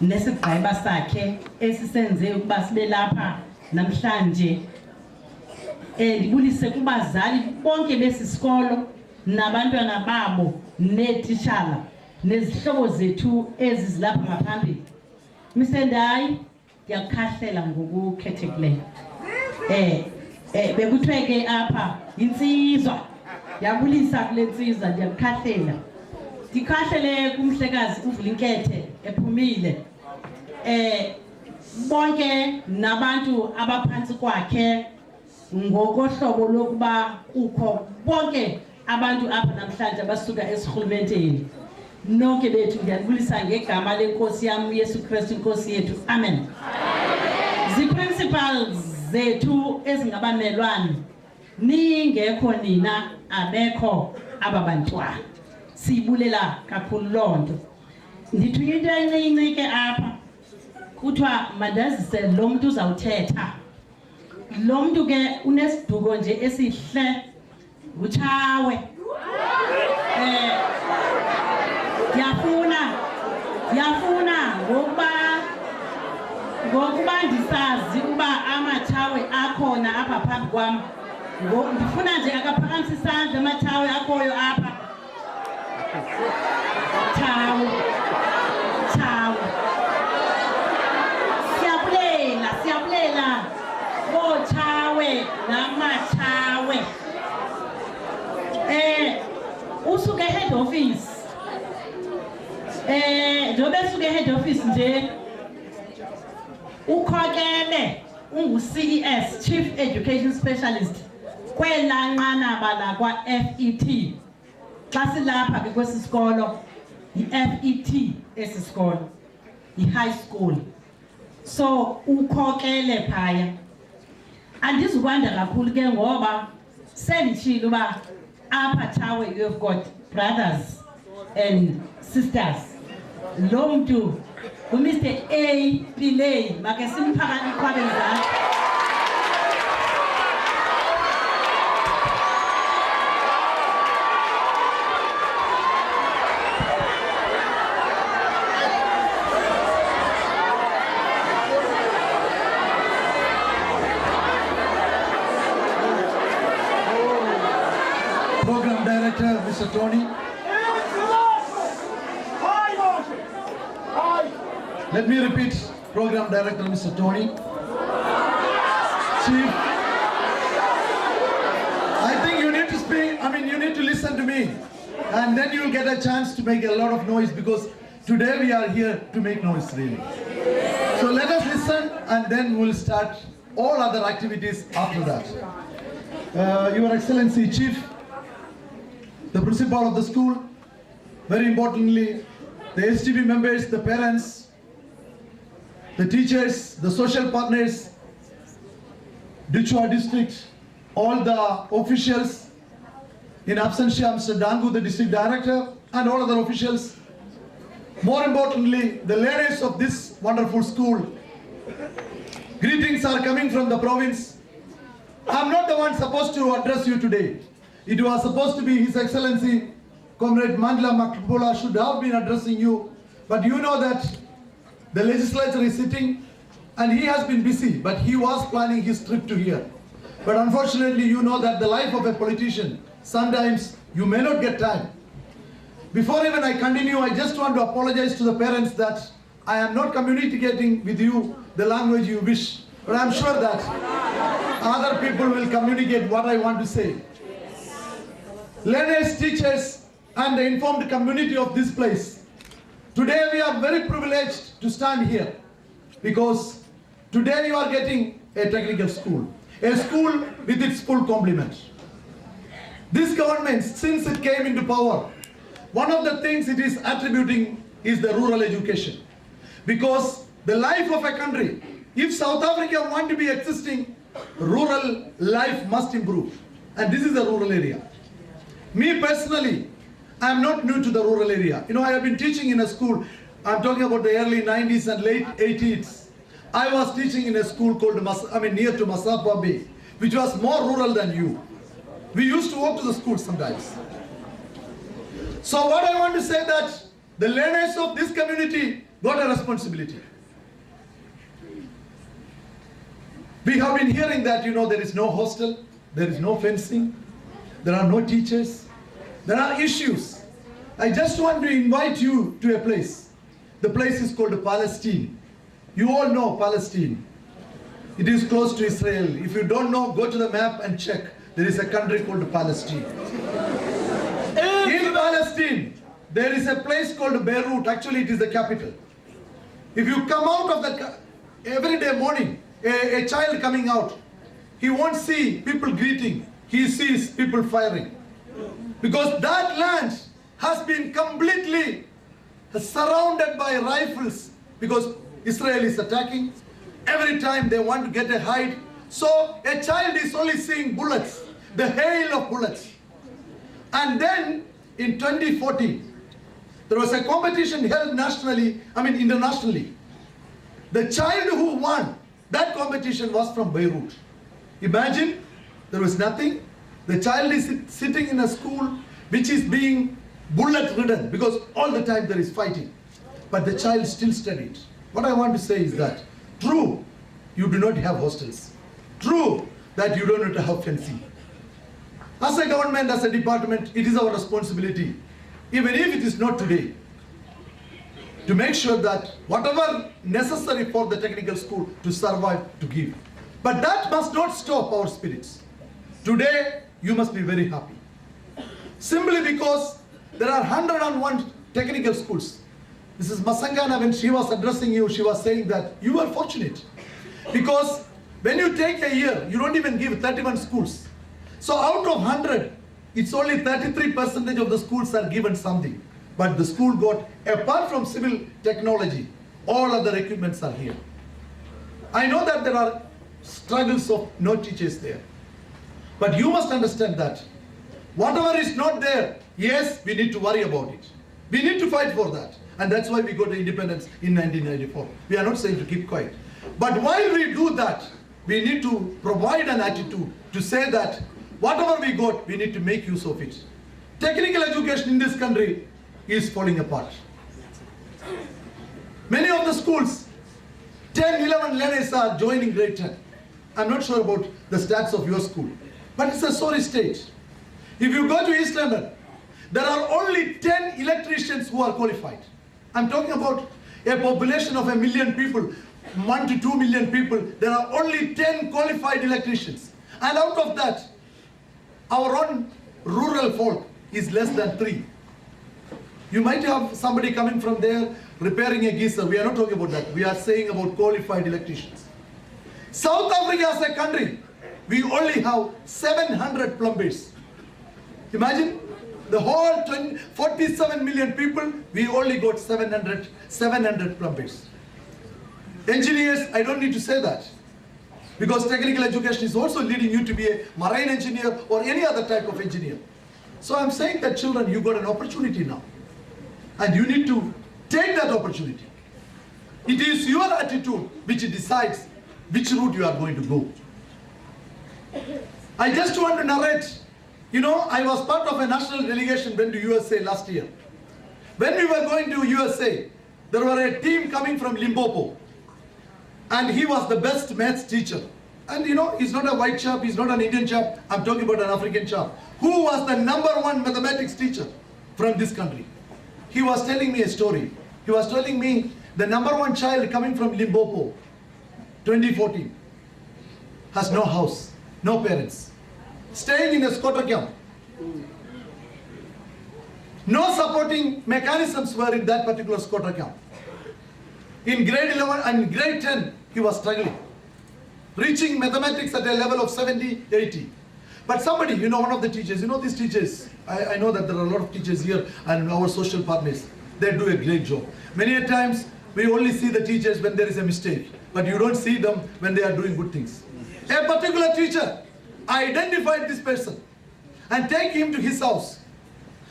nesigqeba sakhe esisenze ukuba sibe lapha namhlanje. Ndibulise kubazali bonke besisikolo nabantwana babo neetitshala nezihlobo zethu ezi zilapha ngaphambili. Msendayi ndiyakukhahlela ngokukhethekileyo. Bekuthiwe ke apha insizwa, ndiyabulisa kule nsizwa, ndiyakukhahlela. Ndikhahlele kumhlekazi uVulinkethe ephumile. Bonke nabantu abaphantsi kwakhe ngokohlobo lokuba kukho bonke abantu apha namhlanje abasuka esirhulumenteni. Nonke bethu ndiyabulisa ngegama lenkosi yam uYesu Kristu inkosi yethu. Amen. Zi-principals zethu ezingabamelwane, ningekho nina abekho aba bantwana. Sibulela kakhulu loo nto. Ndithunywe into encinci ke apha kuthiwa mandazise lo mntu uzawuthetha. Lo mntu ke unesiduko nje esihle, nguTshawe. Ndiyafuna ngokuba ndisazi uba amaTshawe akhona apha phambi kwam. Ndifuna nje akaphakamise isandla amaTshawe akhoyo apha. Tshawe. Siyabulela boTshawe namaTshawe. Usuke head office. Njobe suke head office nje. Ukhokele ungu-CES, Chief Education Specialist, kwela nqanaba lakwa FET. Xa silapha ke kwesi sikolo, yi-FET esi sikolo, yi-high school. So ukhokele phaya. Andizukwanda kakhulu ke ngoba senditshilo uba apha Tshawe you have got brothers and sisters. Lo mntu uMr. A. Pillay, make simphakanye iqhwabeni zakhe. Program Director, Mr. Tony. Let me repeat, Program Director, Mr. Tony. Chief, I think you need to speak, you need to listen to me. And then you'll get a chance to make a lot of noise because today we are here to make noise really. So let us listen and then we'll start all other activities after that. Your Excellency Chief, the principal of the school, very importantly, the STB members, the parents, the teachers, the social partners, Dichwa district, all the officials, in absentia Mr. Dangu, the district director, and all other officials. More importantly, the learners of this wonderful school. Greetings are coming from the province. I'm not the one supposed to address you today. It was supposed to be His Excellency, Comrade Mandla Makpola should have been addressing you. But you know that the legislature is sitting and he has been busy, but he was planning his trip to here. But unfortunately, you know that the life of a politician, sometimes you may not get time. Before even I continue, I just want to apologize to the parents that I am not communicating with you the language you wish. But I'm sure that other people will communicate what I want to say. Learners, teachers, and the informed community of this place. Today we are very privileged to stand here because today you are getting a technical school, a school with its full complement. This government, since it came into power, one of the things it is attributing is the rural education. Because the life of a country, if South Africa want to be existing, rural life must improve. And this is a rural area. Me personally, I am not new to the rural area. I have been teaching in a school. I'm talking about the early 90s and late 80s. I was teaching in a school called, near to Masapa Bay, which was more rural than you. We used to walk to the school sometimes. So what I want to say that the learners of this community got a responsibility. We have been hearing that, there is no hostel, there is no fencing, there are no teachers, there are issues. I just want to invite you to a place. The place is called Palestine. You all know Palestine. It is close to Israel. If you don't know, go to the map and check. There is a country called Palestine. In Palestine, there is a place called Beirut. Actually, it is the capital. If you come out of every day morning, a child coming out, he won't see people greeting. He sees people firing. Because that land has been completely surrounded by rifles, because Israel is attacking. Every time they want to get a hide. So a child is only seeing bullets, the hail of bullets. And then in 2014, there was a competition held internationally. The child who won that competition was from Beirut. Imagine, there was nothing. The child is sitting in a school which is being bullet ridden because all the time there is fighting. But the child still studied. What I want to say is that, true, you do not have hostels. True, that you don't have fencing. As a government, as a department, it is our responsibility, even if it is not today, to make sure that whatever necessary for the technical school to survive, to give. But that must not stop our spirits. Today, you must be very happy. Simply because there are 101 technical schools. Mrs. Masangana, when she was addressing you, she was saying that you are fortunate. Because when you take a year, you don't even give 31 schools. So out of 100, it's only 33% of the schools are given something. But the school got, apart from civil technology, all other equipments are here. I know that there are struggles of no teachers there. But you must understand that whatever is not there, yes, we need to worry about it. We need to fight for that. And that's why we got the independence in 1994. We are not saying to keep quiet. But while we do that, we need to provide an attitude to say that whatever we got, we need to make use of it. Technical education in this country is falling apart. Many of the schools, 10, 11 learners are joining grade 10. I'm not sure about the stats of your school, but it's a sorry state. If you go to East London, there are only 10 electricians who are qualified. I'm talking about a population of 1 million people, 1 to 2 million people. There are only 10 qualified electricians. And out of that, our own rural folk is less than 3. You might have somebody coming from there repairing a geyser. We are not talking about that. We are saying about qualified electricians. South Africa as a country, we only have 700 plumbers. Imagine the whole 47 million people, we only got 700 plumbers. Engineers, I don't need to say that. Because technical education is also leading you to be a marine engineer or any other type of engineer. So I'm saying that children, you got an opportunity now. And you need to take that opportunity. It is your attitude which decides which route you are going to go. I just want to narrate, I was part of a national delegation went to USA last year. When we were going to USA, there were a team coming from Limpopo. And he was the best maths teacher. And he's not a white chap, he's not an Indian chap, I'm talking about an African chap. Who was the #1 mathematics teacher from this country? He was telling me a story. He was telling me the #1 child coming from Limpopo, 2014, has no house, no parents, staying in a squatter camp. No supporting mechanisms were in that particular squatter camp. In grade 11 and grade 10, he was struggling, reaching mathematics at a level of 70, 80. But somebody, one of the teachers, these teachers, I know that there are a lot of teachers here and our social partners, they do a great job. Many a times, we only see the teachers when there is a mistake, but you don't see them when they are doing good things. A particular teacher identified this person and take him to his house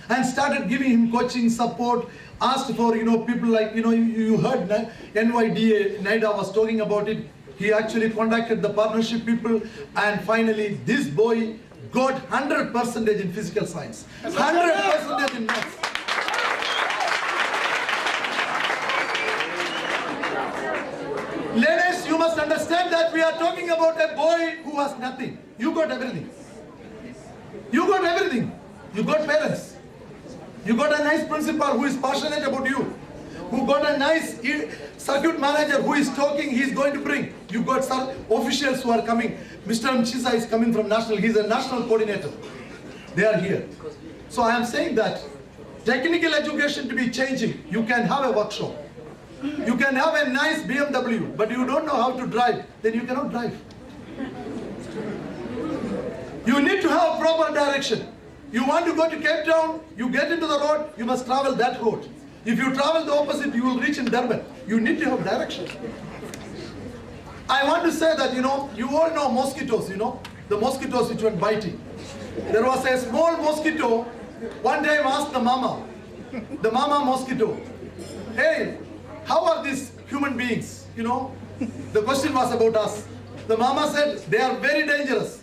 and started giving him coaching, support, asked for, people like, you heard NYDA, NIDA was talking about it. He actually contacted the partnership people, and finally this boy got 100% in physical science, 100% in maths. must understand that we are talking about a boy who has nothing. You got everything. You got everything. You got parents. You got a nice principal who is passionate about you. Who got a nice circuit manager who is talking, he is going to bring. You got some officials who are coming. Mr. Mchisa is coming from national, he is a national coordinator. They are here. So I am saying that technical education to be changing. You can have a workshop. You can have a nice BMW, but you don't know how to drive, then you cannot drive. You need to have proper direction. You want to go to Cape Town, you get into the road, you must travel that road. If you travel the opposite, you will reach in Durban. You need to have direction. I want to say that, you all know mosquitoes, the mosquitoes which went biting. There was a small mosquito, one time asked the mama mosquito, hey, how are these human beings? The question was about us. The mama said, they are very dangerous.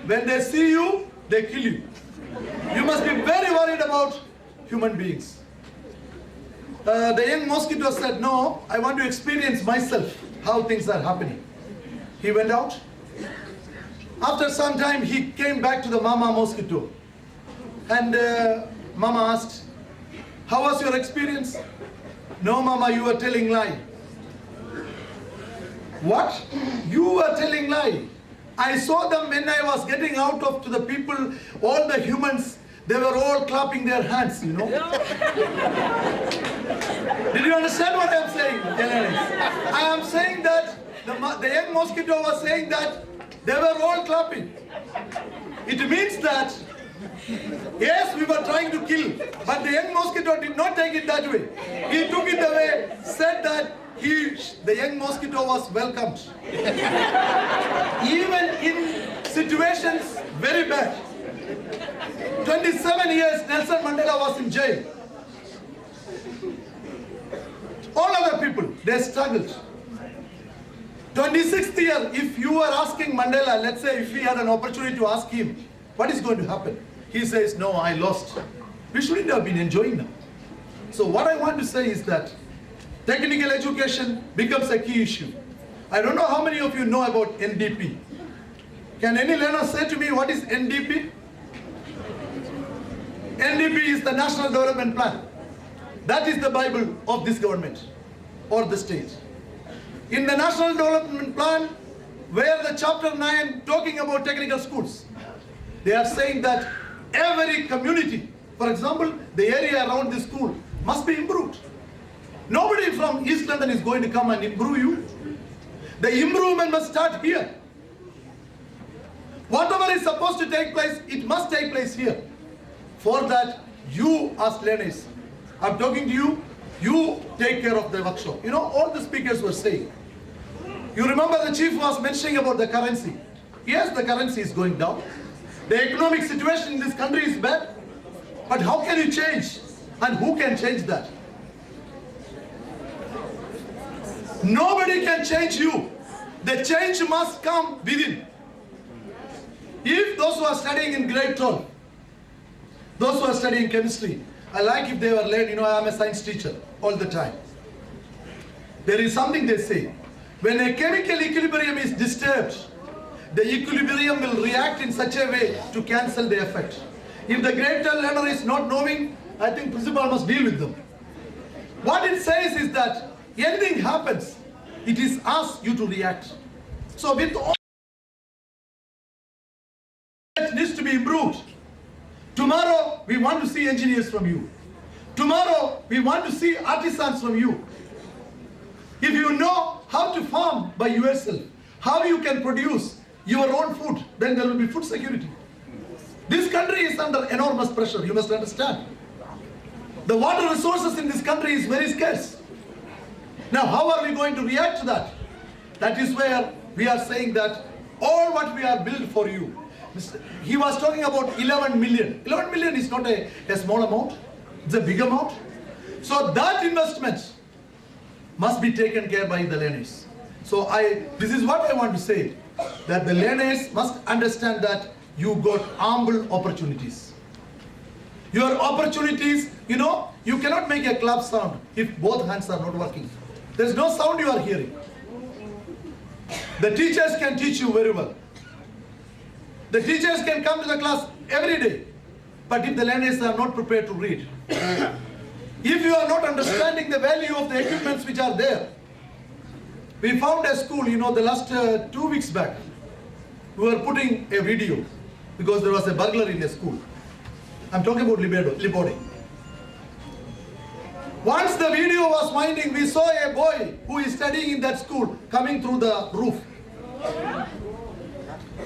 When they see you, they kill you. You must be very worried about human beings. The young mosquito said, no, I want to experience myself how things are happening. He went out. After some time, he came back to the mama mosquito. And mama asked, how was your experience? No, mama, you were telling lie. What? You were telling lie. I saw them when I was getting out to the people, all the humans, they were all clapping their hands, Did you understand what I am saying? I am saying that the young mosquito was saying that they were all clapping. It means that, yes, we were trying to kill, but the young mosquito did not take it that way. He took it away, said that the young mosquito was welcomed. Even in situations very bad. 27 years Nelson Mandela was in jail. All other people, they struggled. 26th year, if you were asking Mandela, let's say if we had an opportunity to ask him, what is going to happen? He says, no, I lost. We shouldn't have been enjoying now. So what I want to say is that technical education becomes a key issue. I don't know how many of you know about NDP. Can any learner say to me what is NDP? NDP is the National Development Plan. That is the Bible of this government or the state. In the National Development Plan, where the chapter 9 talking about technical schools, they are saying that every community, for example, the area around the school must be improved. Nobody from East London is going to come and improve you. The improvement must start here. Whatever is supposed to take place, it must take place here. For that, you as learners, I'm talking to you, you take care of the workshop. All the speakers were saying. You remember the chief was mentioning about the currency. Yes, the currency is going down. The economic situation in this country is bad. But how can you change? And who can change that? Nobody can change you. The change must come within. If those who are studying in grade 12, those who are studying chemistry, I like if they were learning, I am a science teacher all the time. There is something they say. When a chemical equilibrium is disturbed, the equilibrium will react in such a way to cancel the effect. If the grade 12 learner is not knowing, I think principal must deal with them. What it says is that anything happens, it is us you to react. So with all that needs to be improved. Tomorrow we want to see engineers from you. Tomorrow we want to see artisans from you. If you know how to farm by yourself, how you can produce your own food, then there will be food security. This country is under enormous pressure, you must understand. The water resources in this country is very scarce. Now how are we going to react to that? That is where we are saying that all what we are built for you. He was talking about 11 million. 11 million is not a small amount, it's a big amount. So that investment must be taken care by the learners. So this is what I want to say, that the learners must understand that you got ample opportunities. Your opportunities, you cannot make a clap sound if both hands are not working. There is no sound you are hearing. The teachers can teach you very well. The teachers can come to the class every day. But if the learners are not prepared to read, if you are not understanding the value of the equipments which are there, we found a school, the last 2 weeks back, we were putting a video because there was a burglar in a school. I'm talking about Libode. Once the video was winding, we saw a boy who is studying in that school coming through the roof.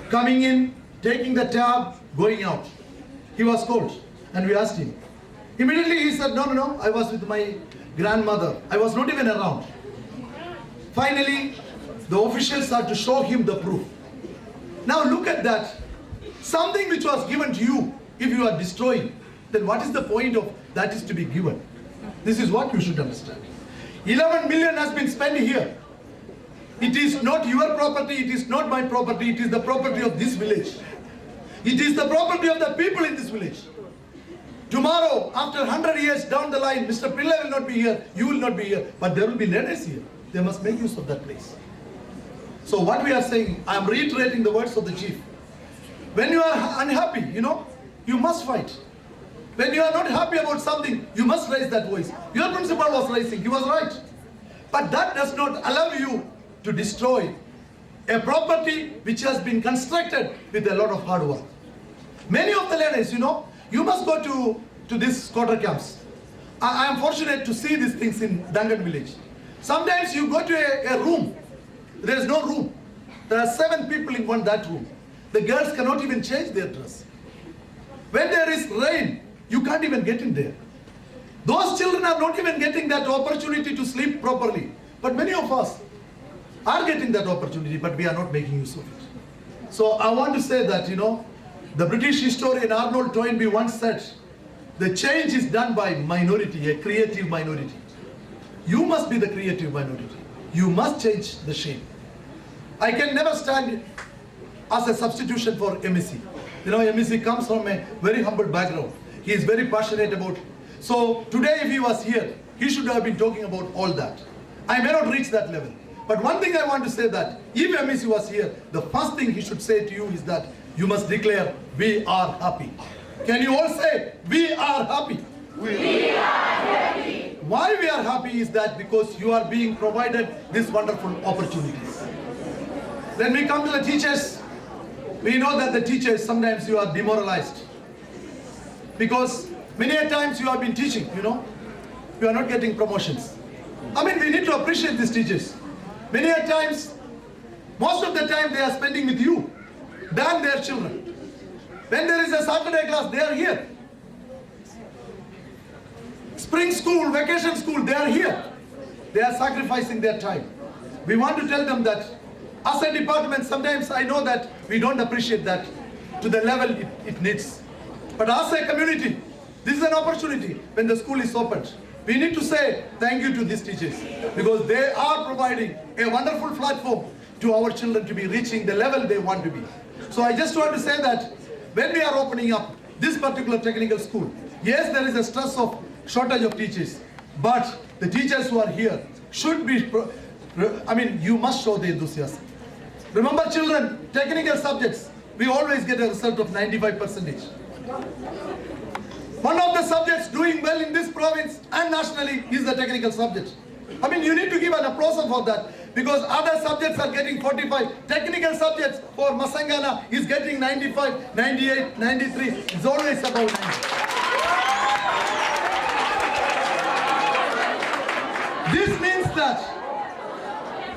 Coming in, taking the tab, going out. He was cold and we asked him. Immediately he said, no, I was with my grandmother. I was not even around. Finally, the officials had to show him the proof. Now look at that. Something which was given to you, if you are destroying, then what is the point of that is to be given? This is what you should understand. 11 million has been spent here. It is not your property, it is not my property, it is the property of this village. It is the property of the people in this village. Tomorrow, after 100 years down the line, Mr. Pillai will not be here, you will not be here, but there will be learners here. They must make use of that place. So what we are saying, I am reiterating the words of the chief. When you are unhappy, you must fight. When you are not happy about something, you must raise that voice. Your principal was raising, he was right. But that does not allow you to destroy a property which has been constructed with a lot of hard work. Many of the learners, you must go to these quarter camps. I am fortunate to see these things in Dangan village. Sometimes you go to a room, there is no room. There are 7 people in that room. The girls cannot even change their dress. When there is rain, you can't even get in there. Those children are not even getting that opportunity to sleep properly. But many of us are getting that opportunity, but we are not making use of it. So I want to say that, the British historian Arnold Toynbee once said, the change is done by minority, a creative minority. You must be the creative minority. You must change the shape. I can never stand as a substitution for MEC. MEC comes from a very humble background. He is very passionate about. So today if he was here, he should have been talking about all that. I may not reach that level. But one thing I want to say that if MEC was here, the first thing he should say to you is that you must declare, we are happy. Can you all say, we are happy? We are happy. Why we are happy is that because you are being provided these wonderful opportunities. Then we come to the teachers. We know that the teachers, sometimes you are demoralized. Because many a times you have been teaching, you are not getting promotions. We need to appreciate these teachers. Many a times, most of the time they are spending with you than their children. When there is a Saturday class, they are here. Spring school, vacation school, they are here. They are sacrificing their time. We want to tell them that as a department, sometimes I know that we don't appreciate that to the level it needs. But as a community, this is an opportunity when the school is opened. We need to say thank you to these teachers because they are providing a wonderful platform to our children to be reaching the level they want to be. So I just want to say that when we are opening up this particular technical school, yes, there is a stress of shortage of teachers, but the teachers who are here should be, you must show the enthusiasm. Remember children, technical subjects, we always get a result of 95%. One of the subjects doing well in this province and nationally is the technical subject. You need to give an applause for that because other subjects are getting 45. Technical subjects for Masangana is getting 95, 98, 93. It's always about 90. This means that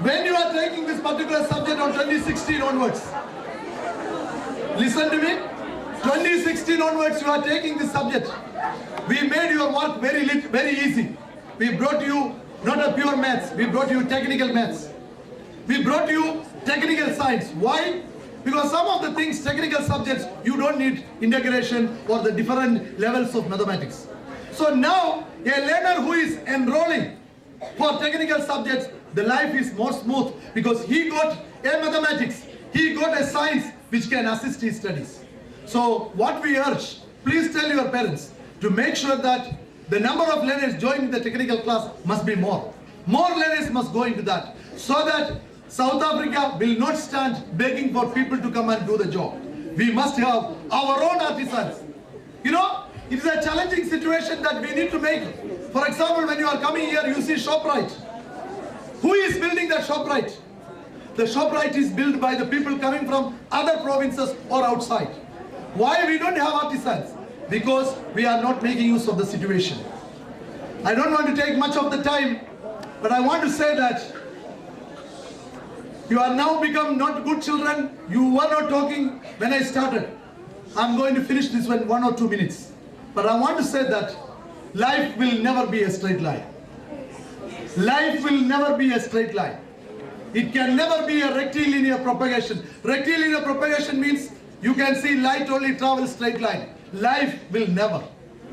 when you are taking this particular subject on 2016 onwards, listen to me, 2016 onwards you are taking this subject. We made your work very easy. We brought you not a pure maths, we brought you technical maths. We brought you technical science. Why? Because some of the things, technical subjects, you don't need integration or the different levels of mathematics. So now, a learner who is enrolling for technical subjects, the life is more smooth because he got a mathematics, he got a science which can assist his studies. So what we urge, please tell your parents to make sure that the number of learners joining the technical class must be more. More learners must go into that so that South Africa will not stand begging for people to come and do the job. We must have our own artisans. You know, it is a challenging situation that we need to make. For example, when you are coming here, you see ShopRite. Who is building that ShopRite? The ShopRite is built by the people coming from other provinces or outside. Why we don't have artisans? Because we are not making use of the situation. I don't want to take much of the time, but I want to say that you are now become not good children. You were not talking when I started. I'm going to finish this in 1 or 2 minutes. But I want to say that life will never be a straight line. Life will never be a straight line. It can never be a rectilinear propagation. Rectilinear propagation means you can see light only travel straight line. Life will never.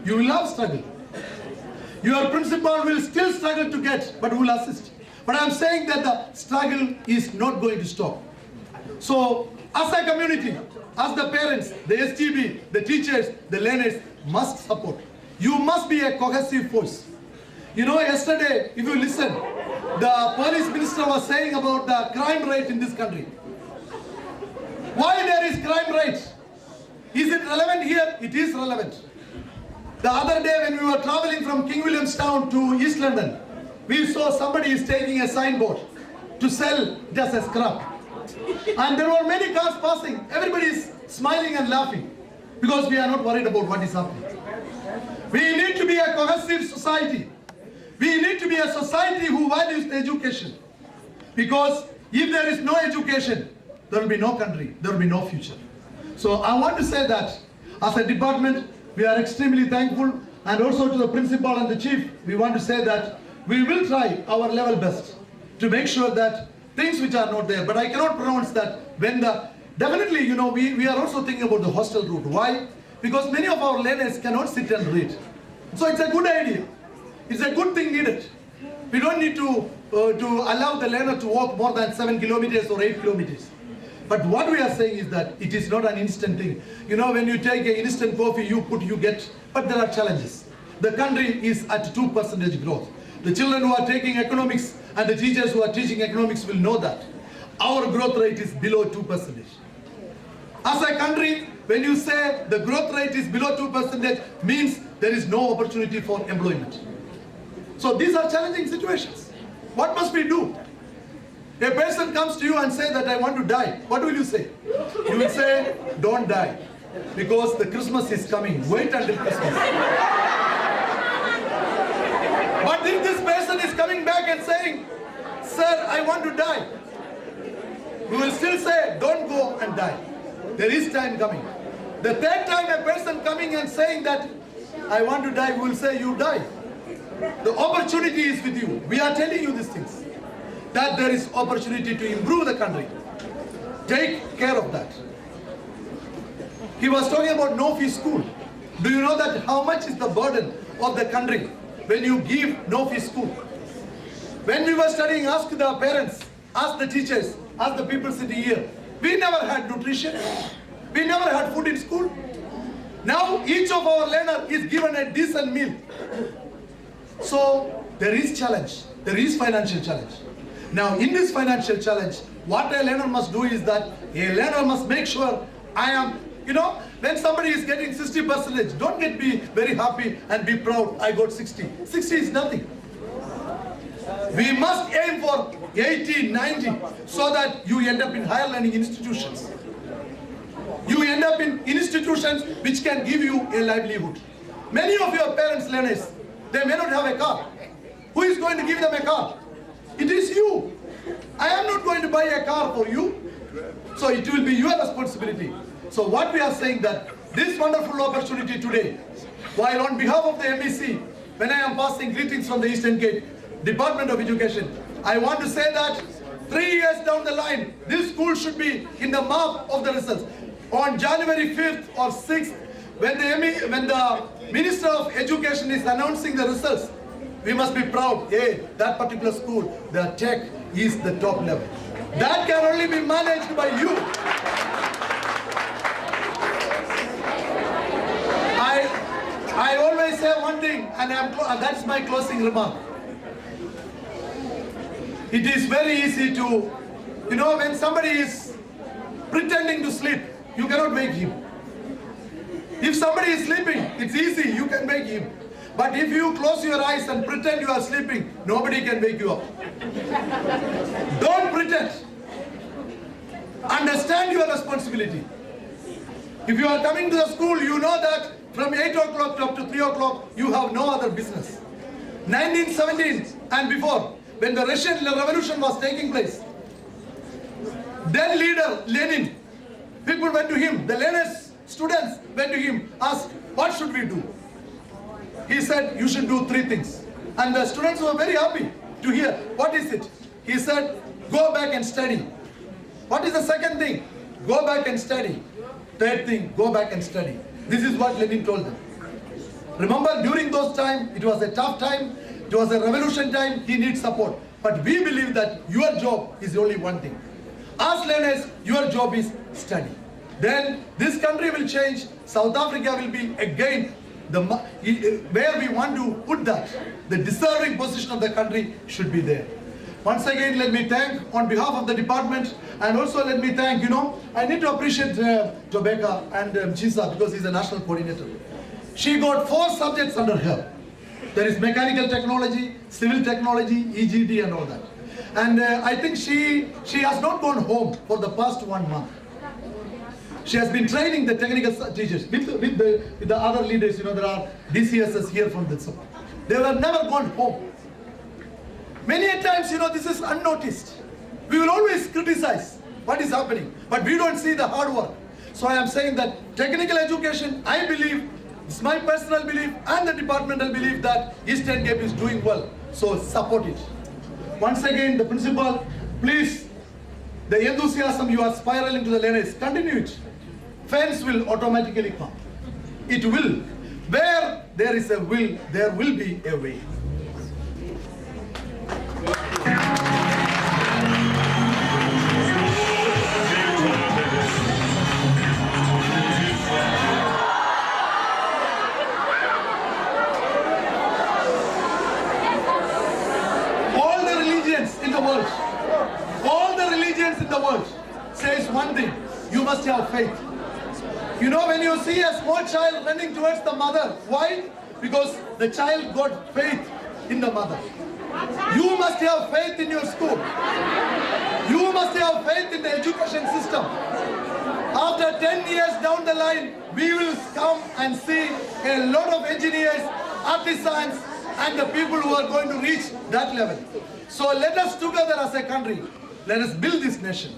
You will have struggle. Your principal will still struggle to get, but will assist. But I'm saying that the struggle is not going to stop. So, as a community, as the parents, the STB, the teachers, the learners must support. You must be a cohesive force. You know, yesterday, if you listen, the police minister was saying about the crime rate in this country. Why there is crime rate? Is it relevant here? It is relevant. The other day when we were traveling from King Williamstown to East London, we saw somebody is taking a signboard to sell just as scrap. And there were many cars passing. Everybody is smiling and laughing because we are not worried about what is happening. We need to be a cohesive society. We need to be a society who values education. Because if there is no education, there will be no country, there will be no future. So I want to say that as a department, we are extremely thankful, and also to the principal and the chief, we want to say that we will try our level best to make sure that things which are not there, but I cannot pronounce that when definitely, you know, we are also thinking about the hostel route. Why? Because many of our learners cannot sit and read. So it's a good idea. It's a good thing needed. We don't need to allow the learner to walk more than 7 kilometers or 8 kilometers. But what we are saying is that it is not an instant thing. You know, when you take an instant coffee, you get, but there are challenges. The country is at 2% growth. The children who are taking economics and the teachers who are teaching economics will know that. Our growth rate is below 2%. As a country, when you say the growth rate is below 2%, means there is no opportunity for employment. So these are challenging situations. What must we do? A person comes to you and says that I want to die. What will you say? You will say, don't die. Because the Christmas is coming. Wait until Christmas. But if this person is coming back and saying, sir, I want to die, we will still say, don't go and die. There is time coming. The third time a person coming and saying that I want to die, we will say, you die. The opportunity is with you. We are telling you these things. That there is opportunity to improve the country. Take care of that. He was talking about no-fee school. Do you know that how much is the burden of the country when you give no-fee school? When we were studying, ask the parents, ask the teachers, ask the people sitting here. We never had nutrition. We never had food in school. Now each of our learner is given a decent meal. So there is challenge. There is financial challenge. Now in this financial challenge, what a learner must do is that a learner must make sure I am, you know, when somebody is getting 60%, don't be very happy and be proud, I got 60. 60 is nothing. We must aim for 80, 90, so that you end up in higher learning institutions. You end up in institutions which can give you a livelihood. Many of your parents, learners, they may not have a car. Who is going to give them a car? It is you. I am not going to buy a car for you. So it will be your responsibility. So what we are saying that this wonderful opportunity today, while on behalf of the MEC, when I am passing greetings from the Eastern Gate, Department of Education, I want to say that 3 years down the line, this school should be in the map of the results. On January 5th or 6th, when the Minister of Education is announcing the results, we must be proud, hey, that particular school, the tech is the top level. That can only be managed by you. I always say one thing, and that's my closing remark. It is very easy to You know, when somebody is pretending to sleep, you cannot wake him. If somebody is sleeping, it's easy, you can wake him. But if you close your eyes and pretend you are sleeping, nobody can wake you up. Don't pretend. Understand your responsibility. If you are coming to the school, you know that from 8 o'clock up to 3 o'clock, you have no other business. 1917 and before, when the Russian Revolution was taking place, then leader Lenin, people went to him, the Leninist students went to him, asked, what should we do? He said, you should do 3 things. And the students were very happy to hear, what is it? He said, go back and study. What is the second thing? Go back and study. Third thing, go back and study. This is what Lenin told them. Remember, during those times, it was a tough time, it was a revolution time, he needs support. But we believe that your job is only one thing. As learners, your job is study. Then this country will change, South Africa will be again where we want to put that. The deserving position of the country should be there. Once again, let me thank on behalf of the department, and also let me thank, I need to appreciate Tobeka and Chisa because he's a national coordinator. She got 4 subjects under her. There is mechanical technology, civil technology, EGT and all that. And I think she has not gone home for the past 1 month. She has been training the technical teachers with the other leaders, there are DCSs here from the south. They were never gone home. Many a times, this is unnoticed. We will always criticize what is happening, but we don't see the hard work. So I am saying that technical education, I believe, it's my personal belief and the departmental belief that Eastern Cape is doing well. So support it. Once again, the principal, please, the enthusiasm you are spiraling to the learners, continue it. Fans will automatically come. It will. Where there is a will, there will be a way. All the religions in the world says one thing, you must have faith. When you see a small child running towards the mother, why? Because the child got faith in the mother. You must have faith in your school. You must have faith in the education system. After 10 years down the line, we will come and see a lot of engineers, artisans, and the people who are going to reach that level. So let us together as a country, let us build this nation.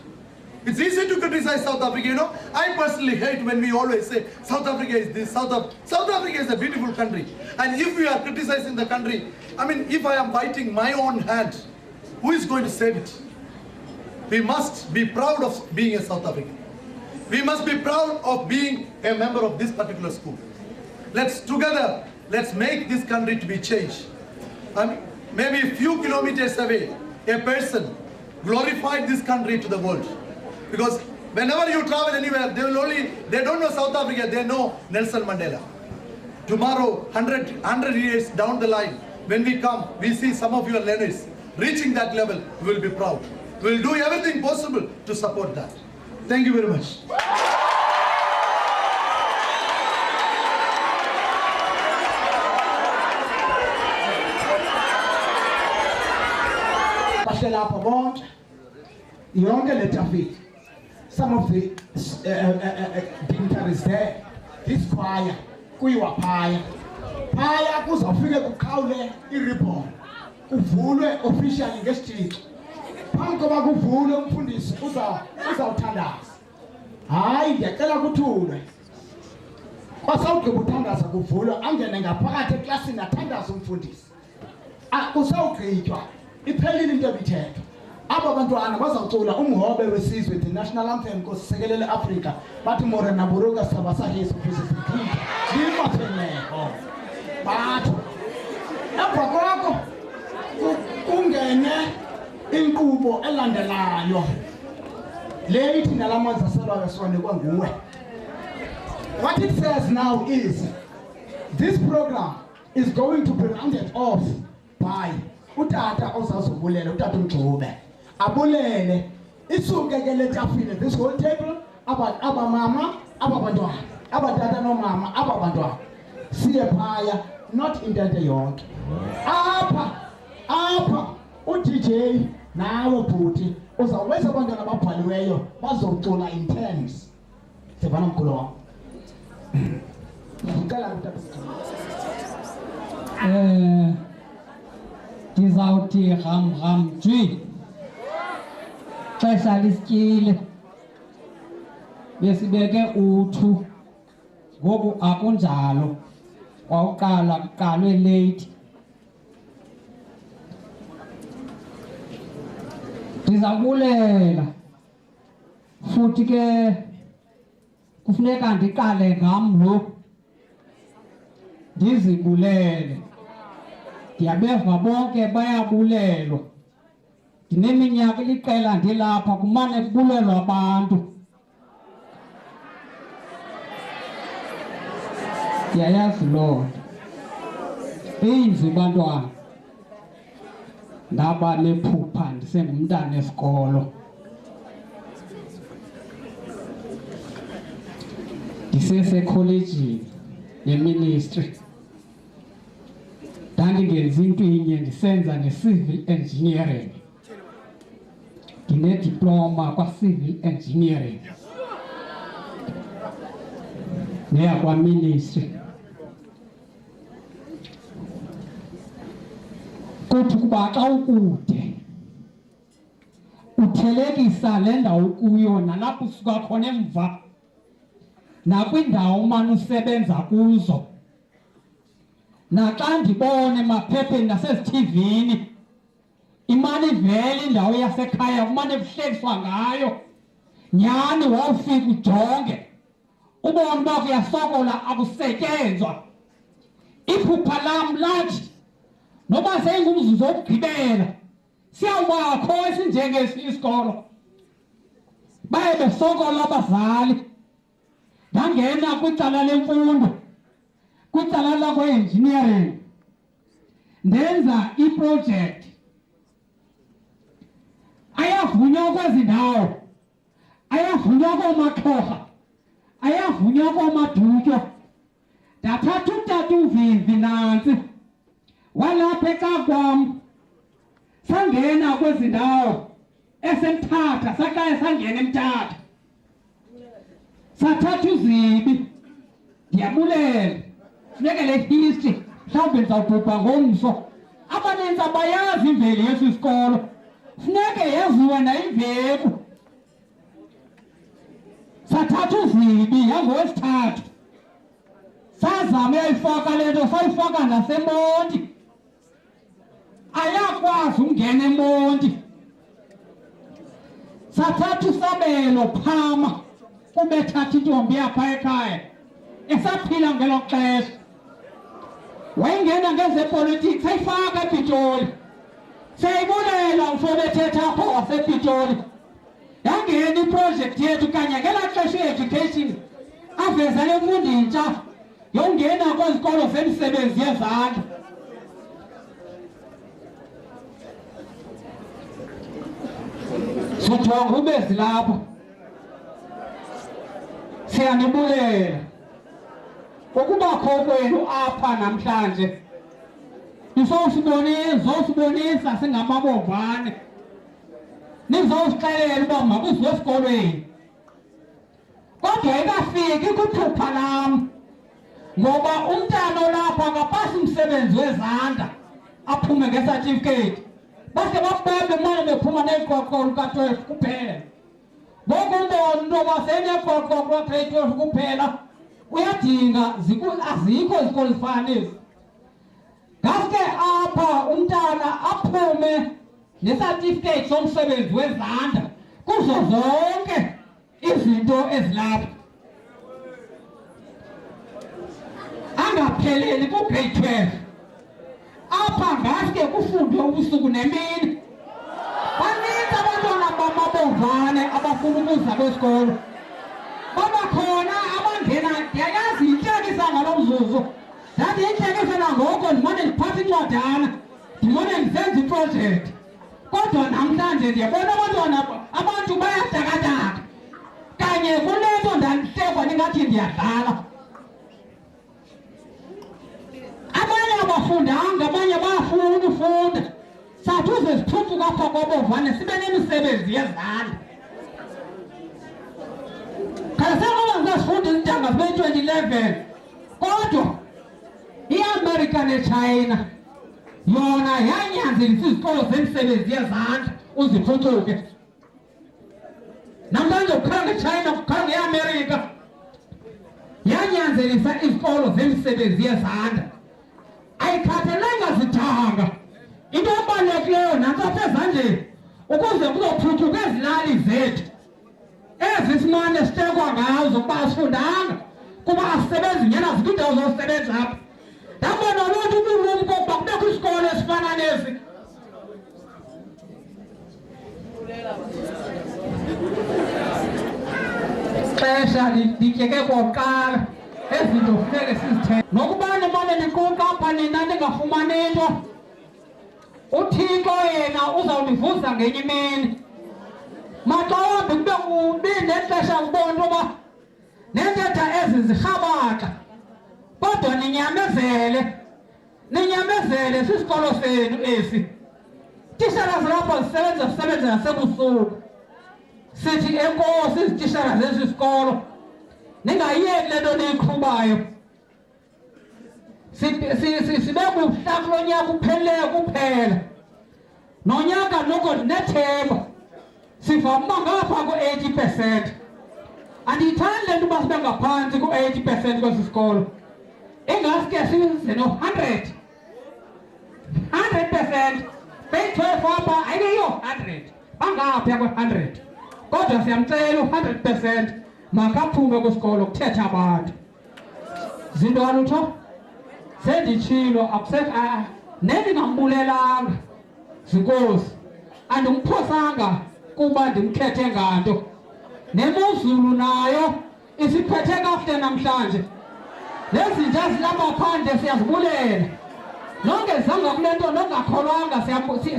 It's easy to criticize South Africa, I personally hate when we always say South Africa is this, South Africa is a beautiful country. And if we are criticizing the country, if I am biting my own hand, who is going to save it? We must be proud of being a South African. We must be proud of being a member of this particular school. Let's make this country to be changed. Maybe a few kilometers away, a person glorified this country to the world. Because whenever you travel anywhere, they don't know South Africa, they know Nelson Mandela. Tomorrow, 100 years down the line, when we come, we see some of your learners reaching that level, we will be proud. We will do everything possible to support that. Thank you very much. Some of the dignitaries there, this choir, kuyiwa phaya. Phaya kuzofike kuqhawule i-ribbon. Kuvulwe officially ngesithixo. Phambi koba kuvulwe umfundisi uzawuthandaza. Hayi ndiyacela kuthulwe. Kwasawugqiba uthandaza kuvulwe angene ngaphakathi eklasini athandaza umfundisi. Kusawugqitywa iphelile into ebithethwa. Aba bantwana bazawucula umhobe wesizwe the national anthem nkosisekelele Africa bathi morena buruka sabasa Yesu Kristu sikhipha limatheneko batho emva kwakho kungene inkqubo elandelayo le ithi nalamanzi aselwayo siwanikwa nguwe. What it says now is this program is going to be rounded off by utata ozazobulela utata uMgxube abulele isuke ke le tafile, this whole table, abamama, abantwana, abatata nomama, abantwana. Siye phaya, not intente yonke. Apha, uDJ nawe bhuti uzawubesa abantwana ababhaliweyo bazocula in terms. Sivana mkhulu wam. Ngicela utata. Ndizawuthi ram jwi. Xesha lisityile. Besibeke uthu. Ngoku akunjalo. Kwawuqala kuqalwe late. Ndizabulela. Futhi ke kufuneka ndiqale ngam lo. Ndizibulele. Ndiyabeva bonke bayabulelwa. Ndineminyaka iliqela ndilapha kumane kubulelwa abantu. Ndiyayazi loo nto. Inzi bantwana. Ndaba nephupha ndisengumntana esikolo. Ndisesekholejini yeministry. Ndandingenza into inye ndisenza ne-civil engineering. Ndinediploma kwa-civil engineering. Neyakwa-ministry. Kuthi kuba xa ukude uthelekisa le ndawo kuyo nalapho usuka khona emva nakwindawo umane usebenza kuzo. Naxa ndibone emaphepheni nasezithivini imane ivele indawo yasekhaya kumane kuhlekiswa ngayo. Nyhani wawufika ujonge ubone uba kuyasokola akusetyenzwa. Iphupha lam lathi noba seyingumzuzu wokugqibela siyawubakho esinjengesi isikolo. Baye besokola abazali. Ndangena kwicala lemfundo, kwicala lakwe-engineering. Ndenza iprojekti. Ayavunywa kwezi ndawo. Ayavunywa koomaXhosa. Ayavunywa koomaDutywa. Ndathatha utata uVivi nantsi. Walapha ecakwam. Sangena kwezi ndawo. Esemthatha, saqale sangena eMthatha. Sathatha uZibi. Ndiyabulela. Funeka le history mhlawumbi ndizawubhubha ngomso. Abaninzi abayazi imveli yesi sikolo. Funeka yaziwe nayimveku. Sathatha uZibi yangowesithathu. Sazama uyayifaka le nto sayifaka naseMonti. Ayakwazi ungena eMonti. Sathatha uSabelo phama kubethatha intombi yapha ekhaya. Esaphila ngelo xesha. Wayengena ngezepolitiki sayifaka ePitoli. Siyayibulela mfowethetha apho wasePitoli. Yangena iprojekthi yethu kanye ngelaa xesha i-education aveza le mfundo intsha yongena kwezikolo zemisebenzi yezandla. Sijonga ubezi lapho. Siyanibulela ukubakho kwenu apha namhlanje. Nizosibonisa singamabomvane. Nizosixelela uba makuziwe esikolweni. Kodwa ikafiki kwiphupha lam. Ngoba umntana olapha akapasi umsebenzi wezandla aphume ngesertificate. Base babebe manje bephuma neqoqolo ka-12 kuphela. Ngoku umbona into yoba seneqoqolo ka-grade 12 kuphela uyadinga azikho izikolo ezifana nezi. Ngaske apha umntana aphume nesertificate somsebenzi wezandla kuzo zonke izinto ezilapha. Angapheleli ku-grade 12. Apha ngaske kufundwe ubusuku nemini. Baninzi abantwana bamabomvane abafuna ukuza kwesikolo. Babakhona abangena, ndiyayazi intlekisa ngalo mzuzu. Ndathi intlekisa nangoko ndimane ndiphatha incwadana, ndimane ndisenza iprojekthi. Kodwa namhlanje ndiyabona abantwana abantu bayadakadaka kanye kule nto ndanihlekwa ningathi ndiyadlala. Abanye abafundanga, abanye bayafuna ukufunda. Sathi uze sithuthuka apha kwabovane sibe nemisebenzi yezandla. Khala sengoba ngizasifunda izintanga zibe 2011 kodwa i-America ne-China yona yanyanzelisa izikolo zemisebenzi yezandla uziphucuke. Namhlanje ukukhala nge-China, ukukhala nge-America yanyanzelisa izikolo zemisebenzi yezandla. Ayikhathalanga zithanga. Into ebalulekileyo nantso apha ezandleni ukuze kuzophucuka ezilali zethu ezi simane sitekwa ngazo kuba asifundanga kuba asisebenzi nyana zikho iindawo zosebenza apha. Ndabona loo nto ubulumko ukuba kubekho isikolo esifana nesi. Xesha lityeke kokuqala ezinto funeke sizithethe. Nokuba nimane niquka apha nina ningafumani nto, uThixo yena uzawunivuza ngenye imini. Maxa wambi kube kubi nexesha ubona into yoba neentetha ezi zirhabaxa kodwa ninyamezele sisikolo senu esi. Tishara zilapha zisebenza nasebusuku. Sithi enkosi izitishara zesi sikolo ningayiyeki le nto niyiqhubayo. Sibe buhla kulo nyaka uphelileyo kuphela. Nonyaka noko nethemba sivama ngapha ku-80%. Andiyithandi le nto uba sibe ngaphantsi ku-80% kwesi sikolo. Ingaske size no-100%. Beyi-12 apha ayiyo 100. Bangapha kwe-100. Kodwa siyamcela u-100% makaphume kwisikolo kuthetha abantu. Zintwana utsho? Senditshilo akusekho nendingambulelanga zinkosi. Andimphosanga kuba ndimkhethe nganto. Nemozulu nayo isiphethe kakuhle namhlanje. Lezinja zilapha phandle siyazibulela. Nongezanga kule nto nongakholwanga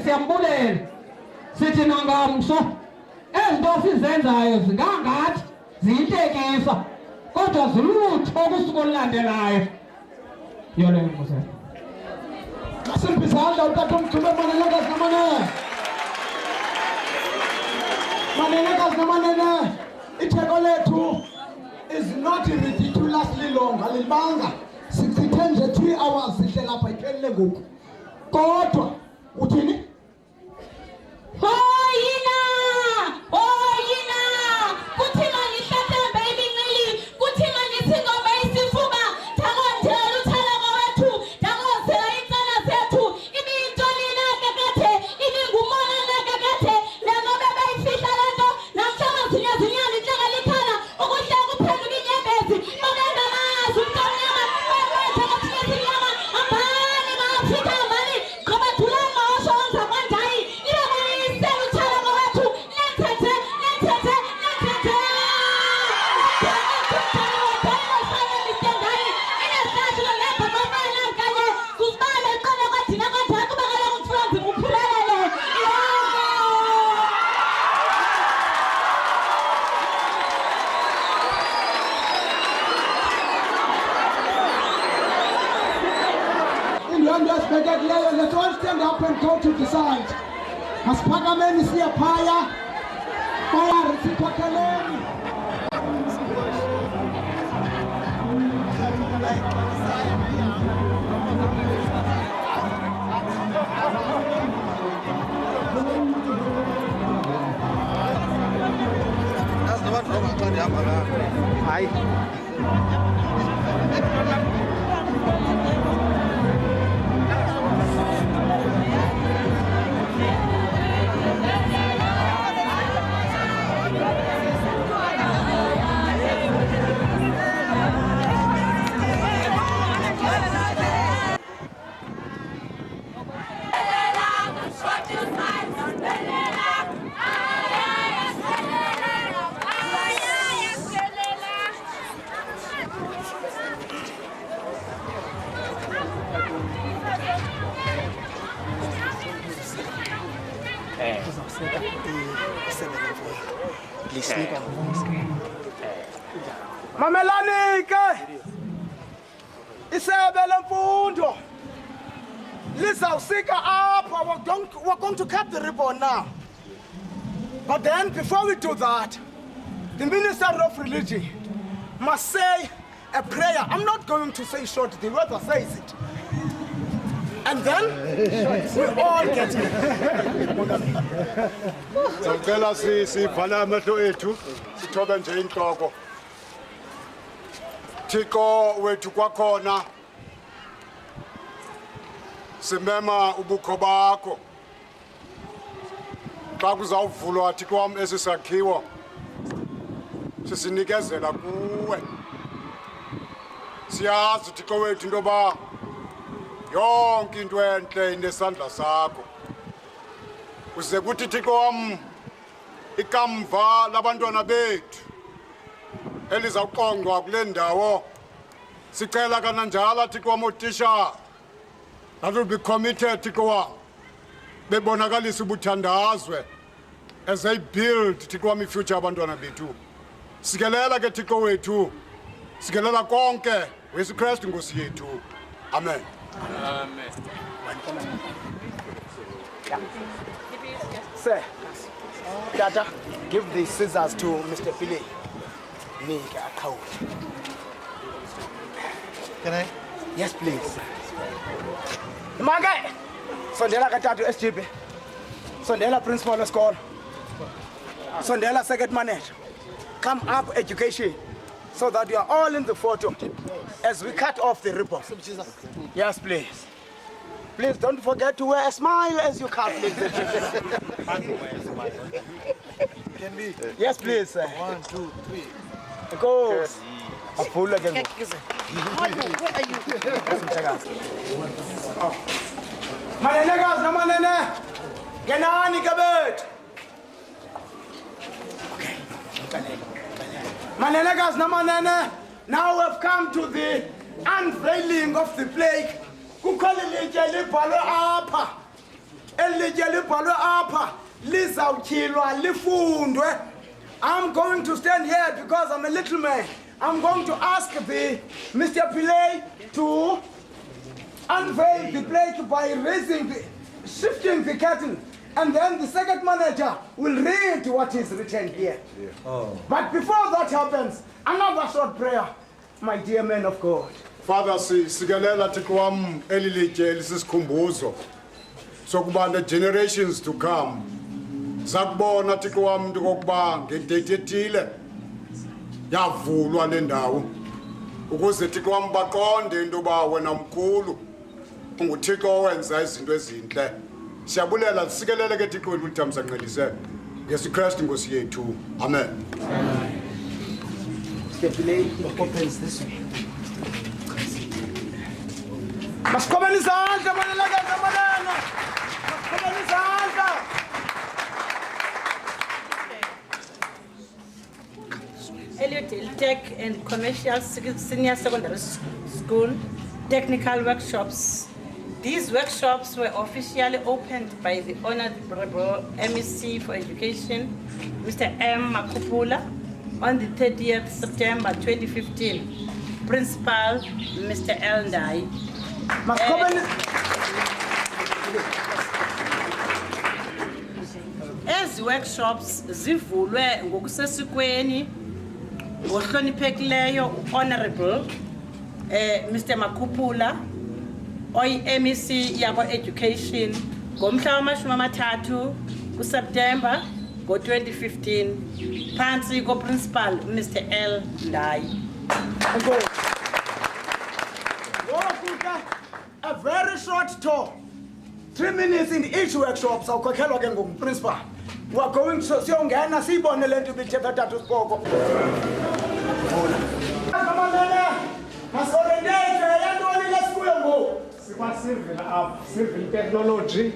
siyambulela. Sithi nangamso ezinto sizenzayo zingangathi ziyintekisa kodwa zilutho kusuku olulandelayo. Yole nkosi. Masiphi izandla utata umthube manenekazi namanene. Manenekazi namanene. Itheko lethu is not ridiculously long. Alibanga. Sichithe nje 3 hours sihle lapha iphelile ngoku. Kodwa uthini? Hoyina! Hoyina! Kuthi mangihlathembe iminqili, kuthi mangithingombe isifuba, thakondela uthakako wethu, thakondela insana zethu, ibiyintoni nakekethe, ibingumona nakekethe, nengobe bayifihla le nto, namhlanje zinyazinyana inhleka likhala, ukuhle kuphenduka inyembezi, babengamazi umntu omnyama, bakwethe kathile sinyama, hambani ma-Afrika hambani, gqobethulani mawasho wenza kwanjayi, ibe bayisela uthakako wethu, nethethe, nethethe, nethethe. Indwendwe esibekekileyo, let's all stand up and go to the side. Masiphakameni siye phaya. Phaya sikhokheleni. Mamelani ke isebe lemfundo lizawusika apha. We're going to cut the ribbon now. But then before we do that, the Minister of Religion must say a prayer. I'm not going to say short, the word says it. And then we all get it. Sicela sibhala amehlo ethu sithobe nje inhloko. Thixo wethu kwakhona simema ubukho bakho. Xa kuzawuvulwa Thixo wam esi sakhiwo sisinikezela kuwe. Siyazi Thixo wethu into yoba yonke into entle inesandla sakho. Uze kuthi Thixo wam ikamva labantwana bethu elizawuqongqwa kule ndawo. Sicela kananjalo Thixo wam otisha that will be committed Thixo wam bebonakalisa ubuthandazwe as they build Thixo wam ifuture abantwana bethu. Sikelela ke Thixo wethu, sikelela konke Yesu Kristu Nkosi yethu. Amen. Amen. Sir, Tata, give the scissors to Mr. Pile. Make a count. Can I? Yes, please. Magai! Sondela Katatu SGP. Sondela Principal School. Sondela Second Manager. Come up education so that you are all in the photo as we cut off the ribbon. Yes, please. Please don't forget to wear a smile as you cut. Can we? Yes, please. 1, 2, 3. Go. A pull again. Manene guys, no manene. Genani kabet. Okay. Manene guys, no manene. Now we've come to the unveiling of the plague. Kukhole lejeli bhalo apha. Elejeli bhalo apha. Lizawutyilwa lifundwe. I'm going to stand here because I'm a little man. I'm going to ask the Mr. Pillay to unveil the plate by shifting the curtain, and then the second manager will read what is written here. Yeah. Oh. But before that happens, another short prayer, my dear men of God. Father, sikelela Thixo wam elilitye lisisikhumbuzo sokuba the generations to come zakubona Thixo wam into kokuba ngedate ethile yavulwa le ndawo ukuze Thixo wam baqonde into yoba wena mkhulu unguThixo owenza izinto ezintle. Siyabulela sikelele ke Thixo wethu uthambisa nqelise Yesu Kristu Nkosi yethu. Amen. Mr. Pillay opens this way. Masikhobeni izandla maneleka zamanana. Masikhobeni izandla. Elliot Tech and Commercial Senior Secondary School technical workshops. These workshops were officially opened by the Honorable MEC for Education, Mr. M. Makupula, on the 30th September 2015. Principal, Mr. L. Ndai. As workshops zivulwe ngokusesikweni ngohloniphekileyo Honorable Mr. Makupula oyi-MEC yabo Education ngomhla wama-30 kuSeptember ngo-2015 phansi ko-Principal Mr. L. Ndai. A very short talk, 3 minutes in each workshop. So, Principal, we are going to see you again. See you on the land to be checked out to spoke. Civil technology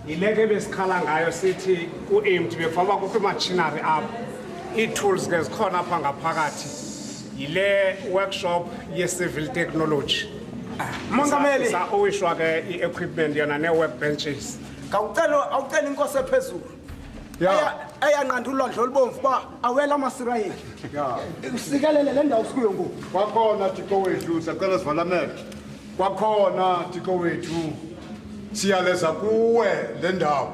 ileke besikhala ngayo sithi ku-aimed befaba kukho imachinery apho ii-tools ke zikhona apha ngaphakathi yile workshop ye-civil technology. Mongameli sa-owishwa ke i-equipment yona nee-workbenches. Awucela inkosi ephezulu eyanqanda ulwandle olubomvu uba awela amasirayeli usikelele le ndawo sikuyo ngoku. Kwakhona Thixo wethu siyacela sivalamele. Kwakhona Thixo wethu siyaleza kuwe le ndawo.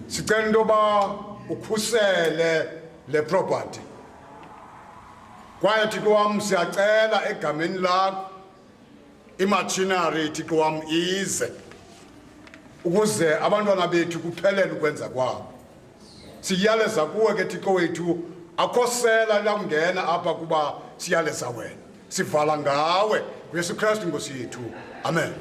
Sicela into yoba ukhusele le property. Kwaye Thixo wam siyacela egameni lakho imachinery Thixo wam ize ukuze abantwana bethu kuphelele ukwenza kwabo. Siyaleza kuwe ke Thixo wethu akhosela lakungena apha kuba siyaleza wena. Sivala ngawe uYesu Kristu Nkosi yethu. Amen.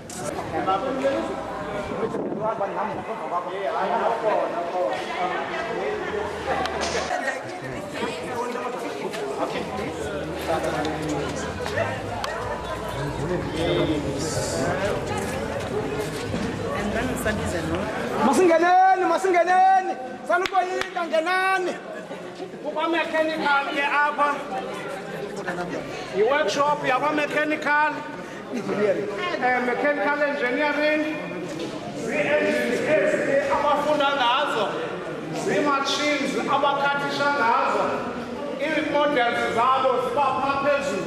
Masingeneni salukoyika ngenani. Kuba mechanical ke apha i-workshop yakwa-mechanical mechanical engineering zii-engineers abafunda ngazo zii-machines abakhathisha ngazo ii-models zabo ziba phaa phezulu.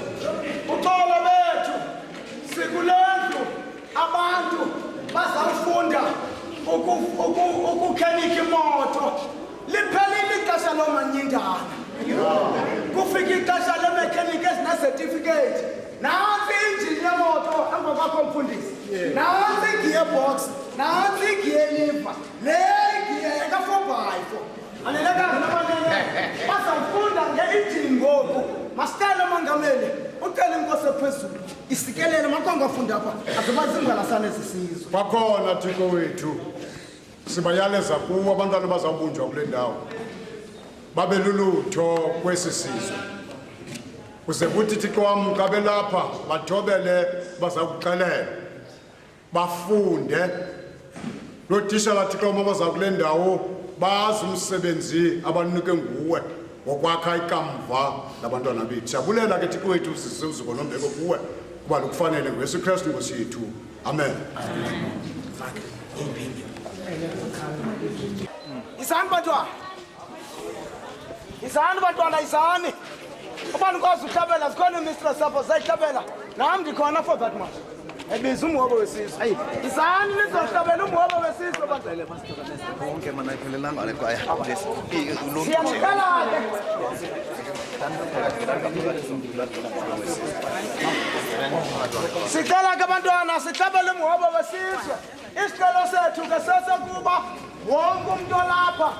Uxolo bethu sikulendlu abantu bazawufunda ukukhenika imoto. Liphelile ixesha loomanyindana. Kufika ixesha lemekhenika ezine-certificate. Nantsi injini yemoto emva kwakho mfundisi. Nantsi i-gearbox, nantsi i-gear lever, le i-gear ka-4x4. Alelekazi nabanene bazawufunda nge-injini ngoku. Masicele mongameli ucele inkosi ephezulu isikelele makangafunda apha azibazingalasane zisizwe. Kwakhona Thixo wethu sibayaleza kuwo abantwana bazawubunjwa kule ndawo babe lulutho kwesi sizwe. Kuze kuthi Thixo wam xa belapha bathobele bazakuxelela bafunde. Lootishala Thixo wam abaza kule ndawo bazi umsebenzi abanike nguwe wokwakha ikamva labantwana bethu. Siyabulela ke Thixo wethu sisizuko nombeko kuwe kuba lukufanele nguYesu Kristu Nkosi yethu. Amen. Izani bantwana. Izani bantwana izani. Ubani kwazi uhlabela zikhona imistress apho zayihlabela. Nami ndikhona for that much. Ebiza umhobo wesizwe. Izani nizohlabela umhobo wesizwe bantwana. Bonke mana iphelelanga le kwaya. Siyamkhala ke. Sicela ke bantwana sihlabele umhobo wesizwe. Isicelo sethu ke sese kuba wonke umuntu olapha